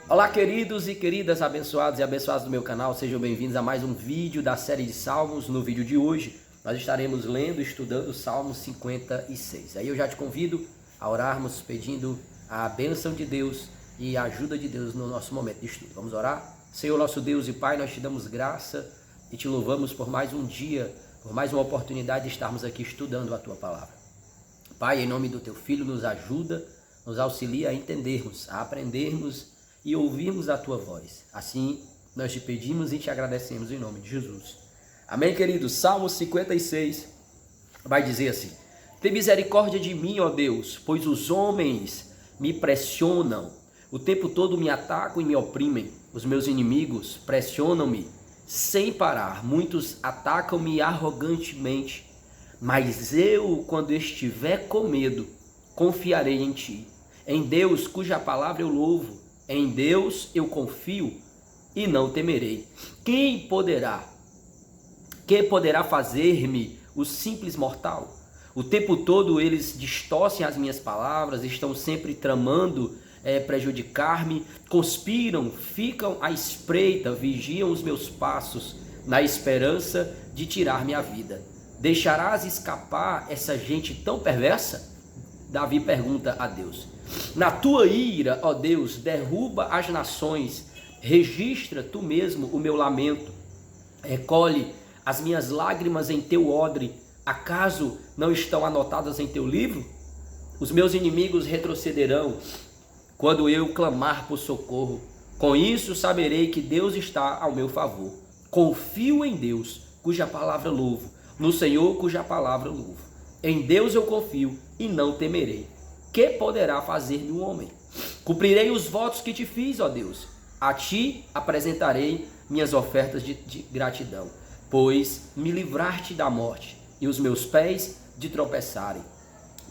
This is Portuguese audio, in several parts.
Olá, queridos e queridas, abençoados e abençoadas do meu canal, sejam bem-vindos a mais um vídeo da série de Salmos. No vídeo de hoje, nós estaremos lendo e estudando o Salmo 56. Aí eu já te convido a orarmos pedindo a bênção de Deus e a ajuda de Deus no nosso momento de estudo. Vamos orar? Senhor, nosso Deus e Pai, nós te damos graça e te louvamos por mais um dia, por mais uma oportunidade de estarmos aqui estudando a Tua Palavra. Pai, em nome do Teu Filho, nos ajuda, nos auxilia a entendermos, a aprendermos e ouvirmos a Tua voz. Assim, nós te pedimos e te agradecemos em nome de Jesus. Amém, queridos? Salmo 56 vai dizer assim: Tem misericórdia de mim, ó Deus, pois os homens me pressionam. O tempo todo me atacam e me oprimem. Os meus inimigos pressionam-me sem parar. Muitos atacam-me arrogantemente. Mas eu, quando estiver com medo, confiarei em Ti. Em Deus, cuja palavra eu louvo. Em Deus eu confio e não temerei. Quem poderá fazer-me o simples mortal? O tempo todo eles distorcem as minhas palavras, estão sempre tramando prejudicar-me, conspiram, ficam à espreita, vigiam os meus passos, na esperança de tirar minha vida. Deixarás escapar essa gente tão perversa? Davi pergunta a Deus. Na tua ira, ó Deus, derruba as nações, registra tu mesmo o meu lamento, recolhe as minhas lágrimas em teu odre, acaso não estão anotadas em teu livro? Os meus inimigos retrocederão quando eu clamar por socorro. Com isso saberei que Deus está ao meu favor. Confio em Deus, cuja palavra louvo, no Senhor, cuja palavra louvo. Em Deus eu confio e não temerei. Que poderá fazer-me um homem? Cumprirei os votos que te fiz, ó Deus. A ti apresentarei minhas ofertas de gratidão, pois me livraste da morte e os meus pés de tropeçarem,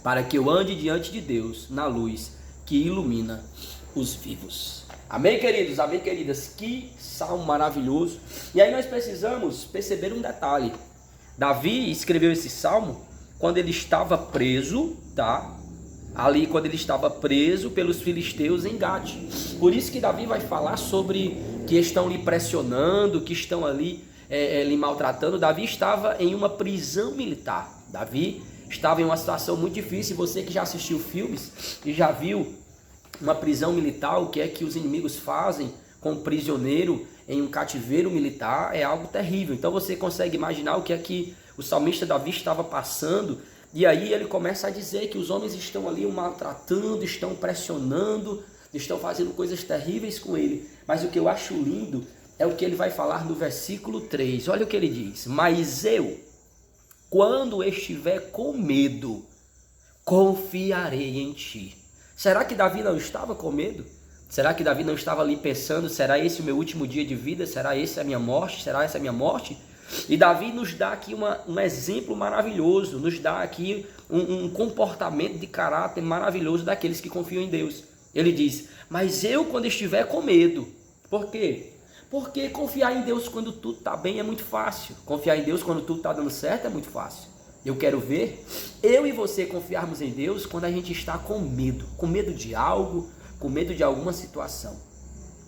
para que eu ande diante de Deus na luz que ilumina os vivos. Amém, queridos? Amém, queridas? Que salmo maravilhoso. E aí nós precisamos perceber um detalhe. Davi escreveu esse salmo quando ele estava preso, tá? Ali quando ele estava preso pelos filisteus em Gate. Por isso que Davi vai falar sobre que estão lhe pressionando, que estão ali lhe maltratando. Davi estava em uma prisão militar. Davi estava em uma situação muito difícil. Você que já assistiu filmes e já viu uma prisão militar, o que é que os inimigos fazem com um prisioneiro em um cativeiro militar, é algo terrível. Então você consegue imaginar o que é que o salmista Davi estava passando. E aí ele começa a dizer que os homens estão ali o maltratando, estão pressionando, estão fazendo coisas terríveis com ele. Mas o que eu acho lindo é o que ele vai falar no versículo 3. Olha o que ele diz: Mas eu, quando estiver com medo, confiarei em ti. Será que Davi não estava com medo? Será que Davi não estava ali pensando: será esse o meu último dia de vida? Será esse a minha morte? Será essa a minha morte? E Davi nos dá aqui um exemplo maravilhoso, nos dá aqui um comportamento de caráter maravilhoso daqueles que confiam em Deus. Ele diz: mas eu quando estiver com medo. Por quê? Porque confiar em Deus quando tudo está bem é muito fácil. Confiar em Deus quando tudo está dando certo é muito fácil. Eu quero ver eu e você confiarmos em Deus quando a gente está com medo de algo, com medo de alguma situação.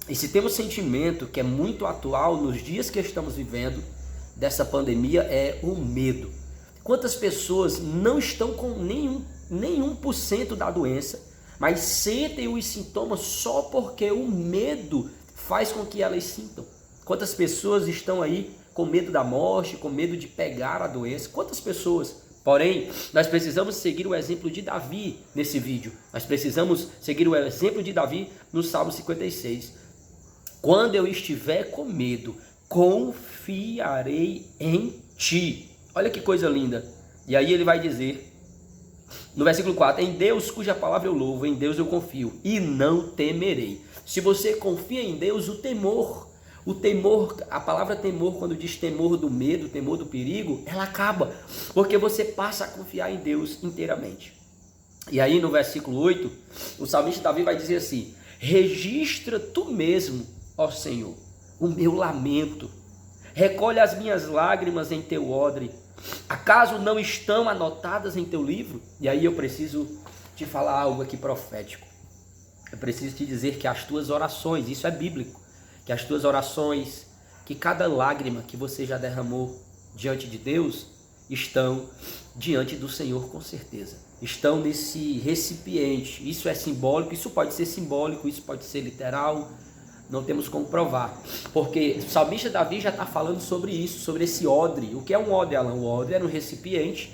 E se temos sentimento que é muito atual nos dias que estamos vivendo, dessa pandemia, é o medo. Quantas pessoas não estão com nenhum por cento da doença, mas sentem os sintomas só porque o medo faz com que elas sintam? Quantas pessoas estão aí com medo da morte, com medo de pegar a doença? Quantas pessoas? Porém, nós precisamos seguir o exemplo de Davi nesse vídeo. Nós precisamos seguir o exemplo de Davi no Salmo 56. Quando eu estiver com medo, confiarei em ti. Olha que coisa linda. E aí ele vai dizer no versículo 4: Em Deus cuja palavra eu louvo, em Deus eu confio e não temerei. Se você confia em Deus, o temor, a palavra temor, quando diz temor do medo, temor do perigo, ela acaba, porque você passa a confiar em Deus inteiramente. E aí no versículo 8, o salmista Davi vai dizer assim: registra tu mesmo, ó Senhor, o meu lamento, recolhe as minhas lágrimas em teu odre, acaso não estão anotadas em teu livro? E aí eu preciso te falar algo aqui profético. eu preciso te dizer que as tuas orações, isso é bíblico, que as tuas orações, que cada lágrima que você já derramou diante de Deus, estão diante do Senhor com certeza. Estão nesse recipiente. Isso é simbólico, isso pode ser simbólico, isso pode ser literal, não temos como provar. Porque o salmista Davi já está falando sobre isso, sobre esse odre. O que é um odre, Alan? O odre era um recipiente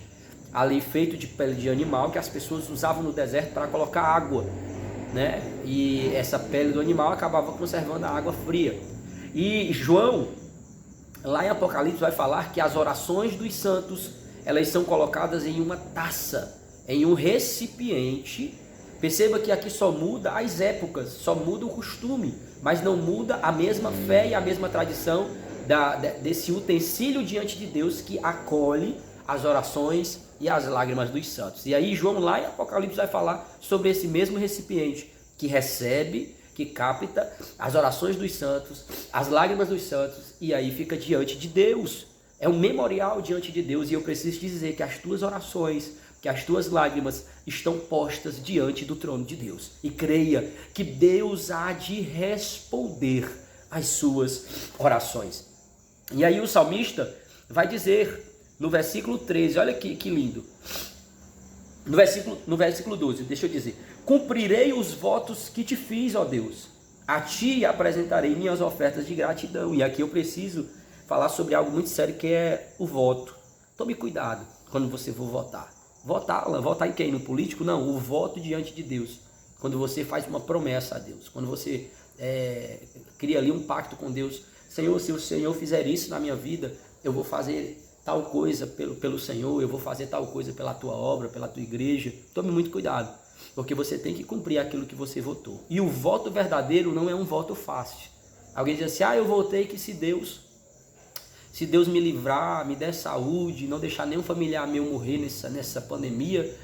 ali feito de pele de animal que as pessoas usavam no deserto para colocar água, né? E essa pele do animal acabava conservando a água fria. E João, lá em Apocalipse, vai falar que as orações dos santos, elas são colocadas em uma taça, em um recipiente. Perceba que aqui só muda as épocas, só muda o costume, mas não muda a mesma fé e a mesma tradição desse utensílio diante de Deus que acolhe as orações e as lágrimas dos santos. E aí João lá em Apocalipse vai falar sobre esse mesmo recipiente que recebe, que capta as orações dos santos, as lágrimas dos santos, e aí fica diante de Deus. É um memorial diante de Deus, e eu preciso te dizer que as tuas orações, que as tuas lágrimas estão postas diante do trono de Deus. E creia que Deus há de responder às suas orações. E aí o salmista vai dizer no versículo 13, olha que lindo. No versículo 12, deixa eu dizer: cumprirei os votos que te fiz, ó Deus. A ti apresentarei minhas ofertas de gratidão. E aqui eu preciso falar sobre algo muito sério, que é o voto. Tome cuidado quando você for votar. Votar em quem? No político? Não, o voto diante de Deus. Quando você faz uma promessa a Deus. Quando você cria ali um pacto com Deus. Senhor, se o Senhor fizer isso na minha vida, eu vou fazer tal coisa pelo Senhor, eu vou fazer tal coisa pela tua obra, pela tua igreja. Tome muito cuidado, porque você tem que cumprir aquilo que você votou. E o voto verdadeiro não é um voto fácil. Alguém diz assim: eu votei que se Deus me livrar, me der saúde, não deixar nenhum familiar meu morrer nessa pandemia,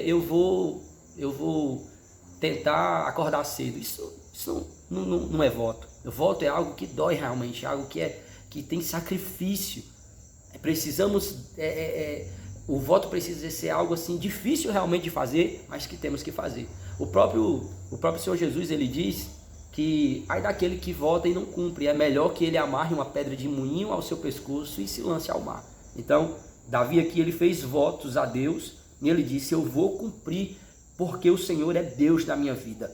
eu vou tentar acordar cedo. Isso não é voto. O voto é algo que dói realmente, algo que tem sacrifício. O voto precisa ser algo assim difícil realmente de fazer, mas que temos que fazer. O próprio Senhor Jesus, ele diz que ai daquele que vota e não cumpre, é melhor que ele amarre uma pedra de moinho ao seu pescoço e se lance ao mar. Então Davi aqui, ele fez votos a Deus e ele disse: eu vou cumprir, porque o Senhor é Deus da minha vida.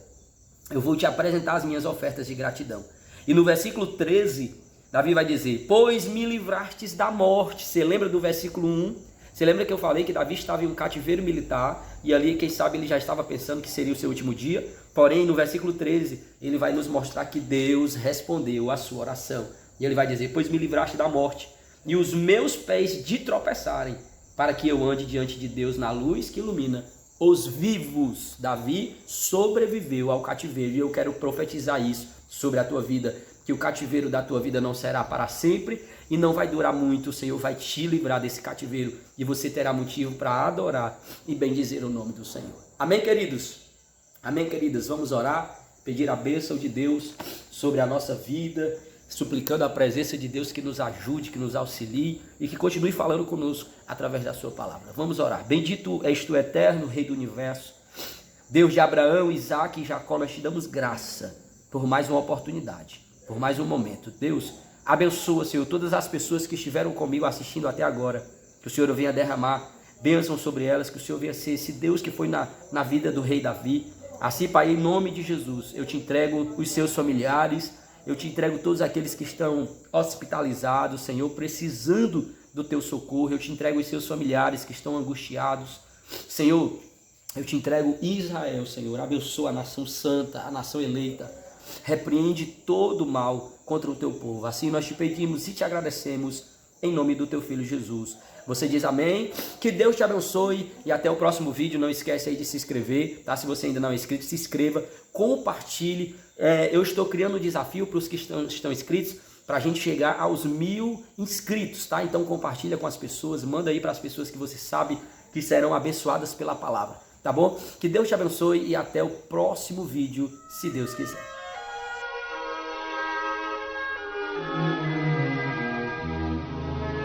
Eu vou te apresentar as minhas ofertas de gratidão. E no versículo 13, Davi vai dizer: pois me livrastes da morte. Você lembra do versículo 1? Você lembra que eu falei que Davi estava em um cativeiro militar, e ali, quem sabe, ele já estava pensando que seria o seu último dia? Porém, no versículo 13, ele vai nos mostrar que Deus respondeu a sua oração. E ele vai dizer: pois me livraste da morte, e os meus pés de tropeçarem, para que eu ande diante de Deus na luz que ilumina os vivos. Davi sobreviveu ao cativeiro, e eu quero profetizar isso sobre a tua vida, que o cativeiro da tua vida não será para sempre e não vai durar muito. O Senhor vai te livrar desse cativeiro e você terá motivo para adorar e bendizer o nome do Senhor. Amém, queridos? Amém, queridas? Vamos orar, pedir a bênção de Deus sobre a nossa vida, suplicando a presença de Deus que nos ajude, que nos auxilie e que continue falando conosco através da sua palavra. Vamos orar. Bendito és tu, eterno Rei do Universo, Deus de Abraão, Isaque e Jacó. Nós te damos graça por mais uma oportunidade, por mais um momento. Deus, abençoa, Senhor, todas as pessoas que estiveram comigo assistindo até agora. Que o Senhor venha derramar bênção sobre elas, que o Senhor venha ser esse Deus que foi na vida do rei Davi. Assim, Pai, em nome de Jesus, eu te entrego os seus familiares, eu te entrego todos aqueles que estão hospitalizados, Senhor, precisando do teu socorro. Eu te entrego os seus familiares que estão angustiados. Senhor, eu te entrego Israel, Senhor. Abençoa a nação santa, a nação eleita. Repreende todo o mal contra o teu povo. Assim nós te pedimos e te agradecemos em nome do teu filho Jesus. Você diz amém? Que Deus te abençoe e até o próximo vídeo. Não esquece aí de se inscrever, tá? Se você ainda não é inscrito, se inscreva, compartilhe. Eu estou criando um desafio para os que estão inscritos, para a gente chegar aos 1000 inscritos, tá? Então compartilha com as pessoas, manda aí para as pessoas que você sabe que serão abençoadas pela palavra, tá bom? Que Deus te abençoe e até o próximo vídeo, se Deus quiser.